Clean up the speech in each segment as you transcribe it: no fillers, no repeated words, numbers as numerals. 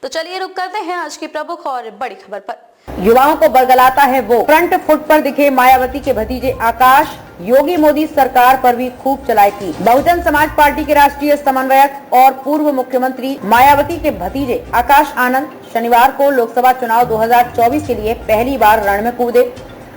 तो चलिए रुक करते हैं आज की प्रमुख और बड़ी खबर पर। युवाओं को बरगलाता है वो, फ्रंट फुट पर दिखे मायावती के भतीजे आकाश। योगी मोदी सरकार पर भी खूब चलाई थी। बहुजन समाज पार्टी के राष्ट्रीय समन्वयक और पूर्व मुख्यमंत्री मायावती के भतीजे आकाश आनंद शनिवार को लोकसभा चुनाव 2024 के लिए पहली बार रण में कूदे।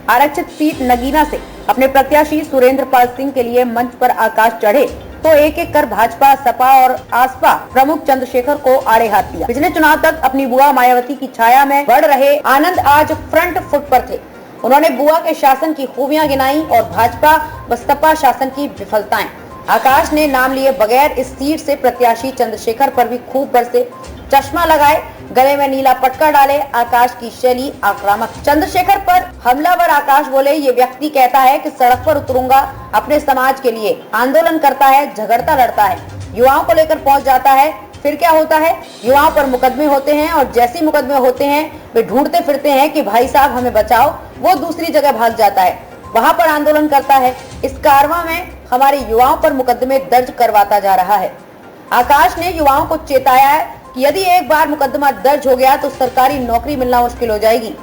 आरक्षित सीट नगीना से अपने प्रत्याशी सुरेंद्र पाल सिंह के लिए मंच पर आकाश चढ़े तो एक एक कर भाजपा, सपा और आसपा प्रमुख चंद्रशेखर को आड़े हाथ दिया। पिछले चुनाव तक अपनी बुआ मायावती की छाया में बढ़ रहे आनंद आज फ्रंट फुट पर थे। उन्होंने बुआ के शासन की खूबियां गिनाई और भाजपा व सपा शासन की विफलताएं। आकाश ने नाम लिए बगैर इस सीट से प्रत्याशी चंद्रशेखर पर भी खूब बरसे। चश्मा लगाए, गले में नीला पटका डाले, आकाश की शैली आक्रामक। चंद्रशेखर पर हमलावर आकाश बोले, ये व्यक्ति कहता है कि सड़क पर उतरूंगा, अपने समाज के लिए आंदोलन करता है, झगड़ता लड़ता है, युवाओं को लेकर पहुंच जाता है। फिर क्या होता है, युवाओं पर मुकदमे होते हैं और जैसे मुकदमे होते हैं वे ढूंढते फिरते हैं कि भाई साहब हमें बचाओ। वो दूसरी जगह भाग जाता है, वहाँ पर आंदोलन करता है। इस कारवां में हमारे युवाओं पर मुकदमे दर्ज करवाता जा रहा है। आकाश ने युवाओं को चेताया है कि यदि एक बार मुकदमा दर्ज हो गया तो सरकारी नौकरी मिलना मुश्किल हो जाएगी।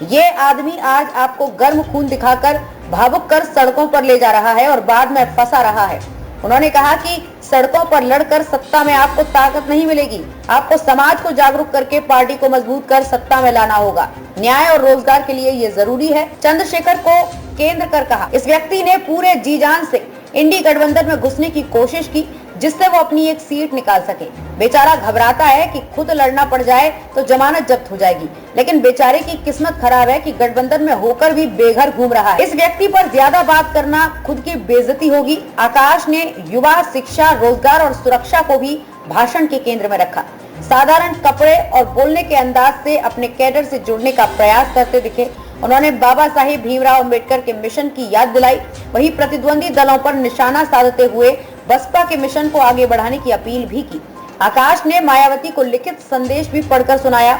ये आदमी आज आपको गर्म खून दिखाकर भावुक कर सड़कों पर ले जा रहा है और बाद में फंसा रहा है। उन्होंने कहा कि सड़कों पर लड़कर सत्ता में आपको ताकत नहीं मिलेगी, आपको समाज को जागरूक करके पार्टी को मजबूत कर सत्ता में लाना होगा। न्याय और रोजगार के लिए ये जरूरी है। चंद्रशेखर को केंद्र कर कहा। इस व्यक्ति ने पूरे जी जान से इंडी गठबंधन में घुसने की कोशिश की जिससे वो अपनी एक सीट निकाल सके। बेचारा घबराता है कि खुद लड़ना पड़ जाए तो जमानत जब्त हो जाएगी, लेकिन बेचारे की किस्मत खराब है कि गठबंधन में होकर भी बेघर घूम रहा है। इस व्यक्ति पर ज्यादा बात करना खुद की बेइज्जती होगी। आकाश ने युवा, शिक्षा, रोजगार और सुरक्षा को भी भाषण के केंद्र में रखा। साधारण कपड़े और बोलने के अंदाज से अपने कैडर से जुड़ने का प्रयास करते दिखे। उन्होंने बाबा साहेब भीमराव अम्बेडकर के मिशन की याद दिलाई। वहीं प्रतिद्वंदी दलों पर निशाना साधते हुए बसपा के मिशन को आगे बढ़ाने की अपील भी की। आकाश ने मायावती को लिखित संदेश भी पढ़कर सुनाया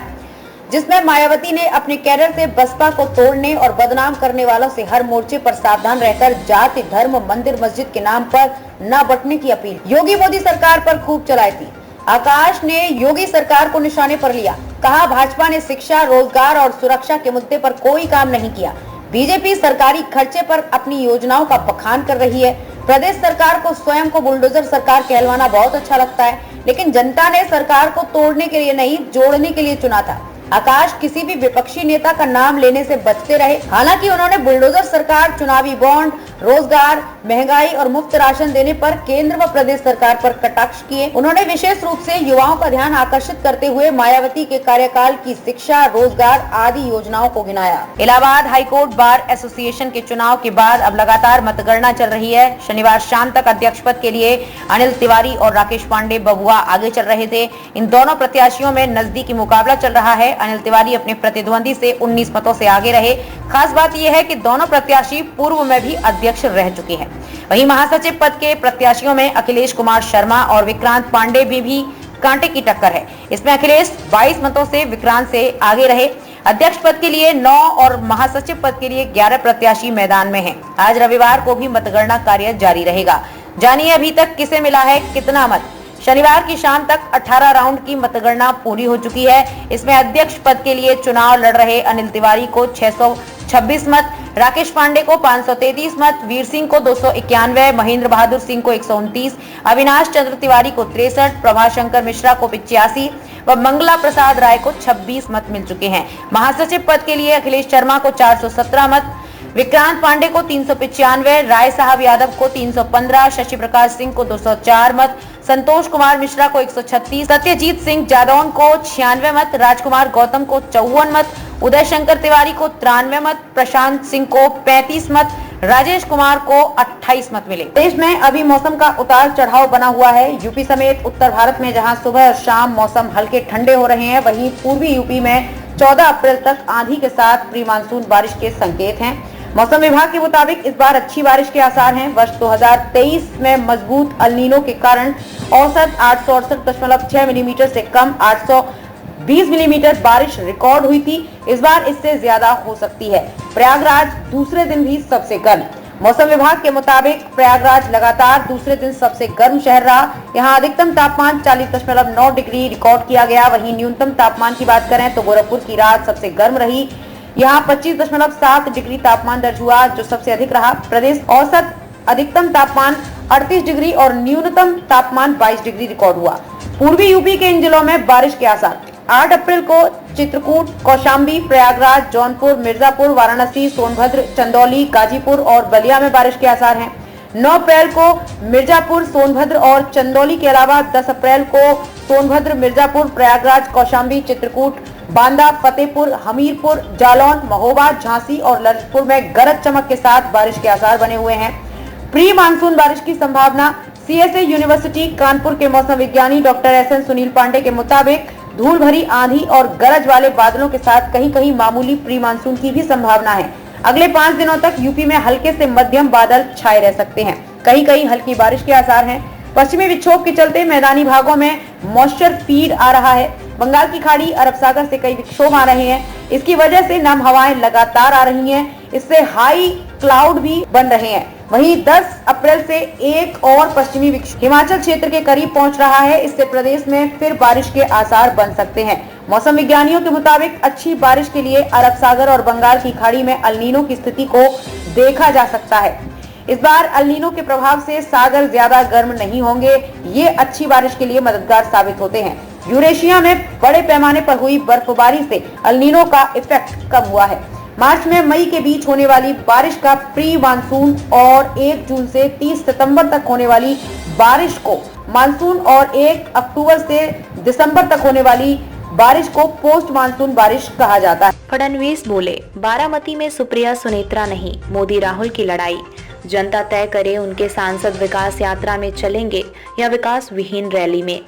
जिसमें मायावती ने अपने कैडर से बसपा को तोड़ने और बदनाम करने वालों से हर मोर्चे पर सावधान रहकर जाति, धर्म, मंदिर, मस्जिद के नाम पर न बंटने की अपील। योगी मोदी सरकार पर खूब चलाई थी। आकाश ने योगी सरकार को निशाने पर लिया। कहा, भाजपा ने शिक्षा, रोजगार और सुरक्षा के मुद्दे पर कोई काम नहीं किया। बीजेपी सरकारी खर्चे पर अपनी योजनाओं का बखान कर रही है। प्रदेश सरकार को स्वयं को बुलडोजर सरकार कहलवाना बहुत अच्छा लगता है, लेकिन जनता ने सरकार को तोड़ने के लिए नहीं, जोड़ने के लिए चुना था। आकाश किसी भी विपक्षी नेता का नाम लेने से बचते रहे। हालांकि उन्होंने बुलडोजर सरकार, चुनावी बॉन्ड, रोजगार, महंगाई और मुफ्त राशन देने पर केंद्र व प्रदेश सरकार पर कटाक्ष किए। उन्होंने विशेष रूप से युवाओं का ध्यान आकर्षित करते हुए मायावती के कार्यकाल की शिक्षा, रोजगार आदि योजनाओं को गिनाया। इलाहाबाद हाईकोर्ट बार एसोसिएशन के चुनाव के बाद अब लगातार मतगणना चल रही है। शनिवार शाम तक अध्यक्ष पद के लिए अनिल तिवारी और राकेश पांडे बबुआ आगे चल रहे थे। इन दोनों प्रत्याशियों में नजदीकी मुकाबला चल रहा है। अनिल तिवारी अपने प्रतिद्वंदी से 19 मतों से आगे रहे। खास बात यह है कि दोनों प्रत्याशी पूर्व में भी अध्यक्ष रह चुके हैं। वहीं महासचिव पद के प्रत्याशियों में अखिलेश कुमार शर्मा और विक्रांत पांडे भी कांटे की टक्कर है। इसमें अखिलेश 22 मतों से विक्रांत से आगे रहे। अध्यक्ष पद के लिए 9 और महासचिव पद के लिए 11 प्रत्याशी मैदान में हैं। आज रविवार को भी मतगणना कार्य जारी रहेगा। जानिए अभी तक किसे मिला है कितना मत। शनिवार की शाम तक 18 राउंड की मतगणना पूरी हो चुकी है। इसमें अध्यक्ष पद के लिए चुनाव लड़ रहे अनिल तिवारी को 626 मत, राकेश पांडे को 533 मत, वीर सिंह को 291, महेंद्र बहादुर सिंह को 129, अविनाश चंद्र तिवारी को 63, प्रभाशंकर मिश्रा को 85 व मंगला प्रसाद राय को 26 मत मिल चुके हैं। महासचिव पद के लिए अखिलेश शर्मा को 417 मत, विक्रांत पांडे को 395, राय साहब यादव को 315, शशि प्रकाश सिंह को 204 मत, संतोष कुमार मिश्रा को 136, सत्यजीत सिंह जादौन को 96 मत, राजकुमार गौतम को 54 मत, उदय शंकर तिवारी को 93 मत, प्रशांत सिंह को 35 मत, राजेश कुमार को 28 मत मिले। देश में अभी मौसम का उतार चढ़ाव बना हुआ है। यूपी समेत उत्तर भारत में जहां सुबह और शाम मौसम हल्के ठंडे हो रहे हैं, वहीं पूर्वी यूपी में 14 अप्रैल तक आंधी के साथ प्री मानसून बारिश के संकेत हैं। मौसम विभाग के मुताबिक इस बार अच्छी बारिश के आसार हैं। वर्ष 2023 में मजबूत अल नीनो के कारण औसत 868.6 मिलीमीटर से कम 820 मिलीमीटर बारिश रिकॉर्ड हुई थी। इस बार इससे ज्यादा हो सकती है। प्रयागराज दूसरे दिन भी सबसे गर्म मौसम विभाग के मुताबिक प्रयागराज लगातार दूसरे दिन सबसे गर्म शहर रहा। यहाँ अधिकतम तापमान 40.9 डिग्री रिकॉर्ड किया गया। वहीं न्यूनतम तापमान की बात करें तो गोरखपुर की रात सबसे गर्म रही। यहाँ 25.7 डिग्री तापमान दर्ज हुआ, जो सबसे अधिक रहा। प्रदेश औसत अधिकतम तापमान 38 डिग्री और न्यूनतम तापमान 22 डिग्री रिकॉर्ड हुआ। पूर्वी यूपी के इन जिलों में बारिश के आसार। 8 अप्रैल को चित्रकूट, कौशाम्बी, प्रयागराज, जौनपुर, मिर्जापुर, वाराणसी, सोनभद्र, चंदौली, गाजीपुर और बलिया में बारिश के आसार हैं। 9 अप्रैल को मिर्जापुर, सोनभद्र और चंदौली के अलावा 10 अप्रैल को सोनभद्र, मिर्जापुर, प्रयागराज, कौशाम्बी, चित्रकूट, बांदा, फतेहपुर, हमीरपुर, जालौन, महोबा, झांसी और ललितपुर में गरज चमक के साथ बारिश के आसार बने हुए हैं। प्री मानसून बारिश की संभावना। CSA यूनिवर्सिटी कानपुर के मौसम विज्ञानी डॉक्टर SN सुनील पांडे के मुताबिक धूल भरी आंधी और गरज वाले बादलों के साथ कहीं कहीं मामूली प्री मानसून की भी संभावना है। अगले 5 दिनों तक यूपी में हल्के से मध्यम बादल छाए रह सकते हैं। कहीं कहीं हल्की बारिश के आसार हैं। पश्चिमी विक्षोभ के चलते मैदानी भागों में मॉइस्चर फीड आ रहा है। बंगाल की खाड़ी, अरब सागर से कई विक्षोभ आ रहे हैं। इसकी वजह से नम हवाएं लगातार आ रही हैं। इससे हाई क्लाउड भी बन रहे हैं। वहीं 10 अप्रैल से एक और पश्चिमी विक्षोभ हिमाचल क्षेत्र के करीब पहुंच रहा है। इससे प्रदेश में फिर बारिश के आसार बन सकते हैं। मौसम विज्ञानियों के मुताबिक अच्छी बारिश के लिए अरब सागर और बंगाल की खाड़ी में अल नीनो की स्थिति को देखा जा सकता है। इस बार अल नीनो के प्रभाव से सागर ज्यादा गर्म नहीं होंगे। ये अच्छी बारिश के लिए मददगार साबित होते हैं। यूरेशिया में बड़े पैमाने पर हुई बर्फबारी से अल नीनो का इफेक्ट कम हुआ है। मार्च में मई के बीच होने वाली बारिश का प्री मानसून और 1 जून से 30 सितंबर तक होने वाली बारिश को मानसून और 1 अक्टूबर से दिसंबर तक होने वाली बारिश को पोस्ट मानसून बारिश कहा जाता है। फडणवीस बोले, बारामती में सुप्रिया सुनेत्रा नहीं, मोदी राहुल की लड़ाई। जनता तय करे उनके सांसद विकास यात्रा में चलेंगे या विकास विहीन रैली में।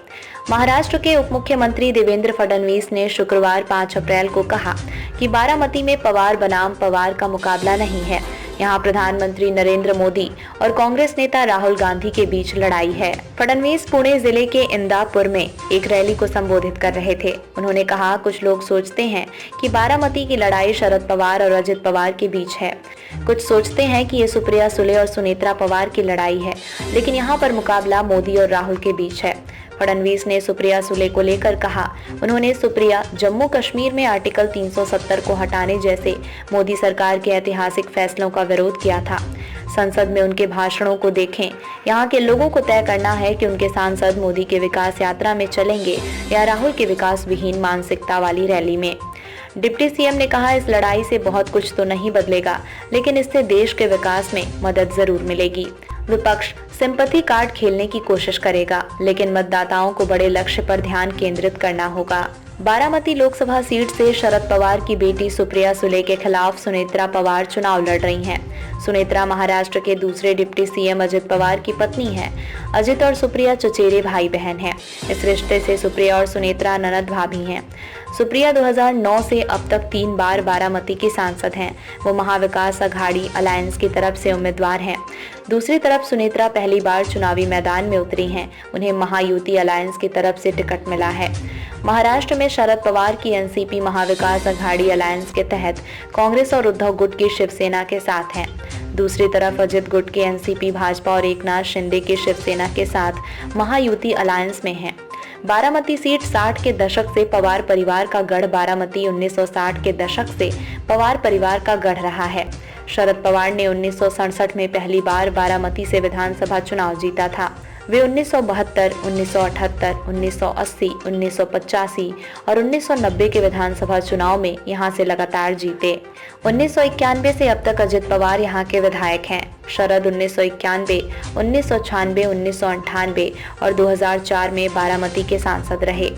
महाराष्ट्र के उप मुख्यमंत्री देवेंद्र फडणवीस ने शुक्रवार 5 अप्रैल को कहा कि बारामती में पवार बनाम पवार का मुकाबला नहीं है। यहाँ प्रधानमंत्री नरेंद्र मोदी और कांग्रेस नेता राहुल गांधी के बीच लड़ाई है। फडणवीस पुणे जिले के इंदापुर में एक रैली को संबोधित कर रहे थे। उन्होंने कहा, कुछ लोग सोचते हैं कि बारामती की लड़ाई शरद पवार और अजित पवार के बीच है। कुछ सोचते हैं कि ये सुप्रिया सुले और सुनेत्रा पवार की लड़ाई है, लेकिन यहाँ पर मुकाबला मोदी और राहुल के बीच है। फडणवीस ने सुप्रिया सुले को लेकर कहा, उन्होंने सुप्रिया जम्मू कश्मीर में आर्टिकल 370 को हटाने जैसे मोदी सरकार के ऐतिहासिक फैसलों का विरोध किया था। संसद में उनके भाषणों को देखें। यहाँ के लोगों को तय करना है कि उनके सांसद मोदी के विकास यात्रा में चलेंगे या राहुल के विकास विहीन मानसिकता वाली रैली में। डिप्टी सीएम ने कहा, इस लड़ाई से बहुत कुछ तो नहीं बदलेगा, लेकिन इससे देश के विकास में मदद जरूर मिलेगी। विपक्ष सिंपैथी कार्ड खेलने की कोशिश करेगा, लेकिन मतदाताओं को बड़े लक्ष्य पर ध्यान केंद्रित करना होगा। बारामती लोकसभा सीट से शरद पवार की बेटी सुप्रिया सुले के खिलाफ सुनेत्रा पवार चुनाव लड़ रही हैं। सुनेत्रा महाराष्ट्र के दूसरे डिप्टी सीएम अजित पवार की पत्नी हैं। अजित और सुप्रिया चचेरे भाई बहन हैं। इस रिश्ते से सुप्रिया और सुनेत्रा ननद भाभी हैं। सुप्रिया 2009 से अब तक 3 बार बारामती की सांसद हैं। वो महाविकास अघाड़ी अलायंस की तरफ से उम्मीदवार हैं। दूसरी तरफ सुनेत्रा पहली बार चुनावी मैदान में उतरी हैं। उन्हें महायुति अलायंस की तरफ से टिकट मिला है। महाराष्ट्र में शरद पवार की एनसीपी महाविकास अघाड़ी अलायंस के तहत कांग्रेस और उद्धव गुट की शिवसेना के साथ हैं। दूसरी तरफ अजित गुट के एनसीपी भाजपा और एकनाथ शिंदे की शिवसेना के साथ महायुति अलायंस में है। बारामती सीट 60 के दशक से पवार परिवार का गढ़ बारामती 1960 के दशक से पवार परिवार का गढ़ रहा है। शरद पवार ने 1967 में पहली बार बारामती से विधानसभा चुनाव जीता था। वे 1972, 1978, 1980, 1985 और 1990 के विधानसभा चुनाव में यहां से लगातार जीते। 1991 से अब तक अजित पवार यहां के विधायक हैं। शरद 1991, 1996, 1998 और 2004 में बारामती के सांसद रहे।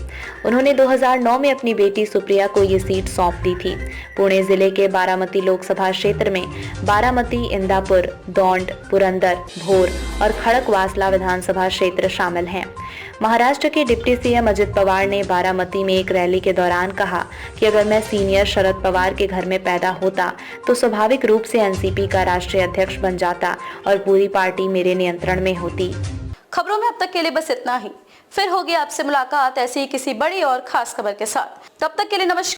उन्होंने 2009 में अपनी बेटी सुप्रिया को ये सीट सौंप दी थी। पुणे जिले के बारामती लोकसभा क्षेत्र में बारामती, इंदापुर, दौंड, पुरंदर, भोर और खड़कवासला विधानसभा क्षेत्र शामिल हैं। महाराष्ट्र के डिप्टी सीएम अजित पवार ने बारामती में एक रैली के दौरान कहा कि अगर मैं सीनियर शरद पवार के घर में पैदा होता तो स्वाभाविक रूप से एनसीपी का राष्ट्रीय अध्यक्ष बन जाता और पूरी पार्टी मेरे नियंत्रण में होती। खबरों में अब तक के लिए बस इतना ही। फिर होगी आपसे मुलाकात ऐसी ही किसी बड़ी और खास खबर के साथ। तब तक के लिए नमस्कार।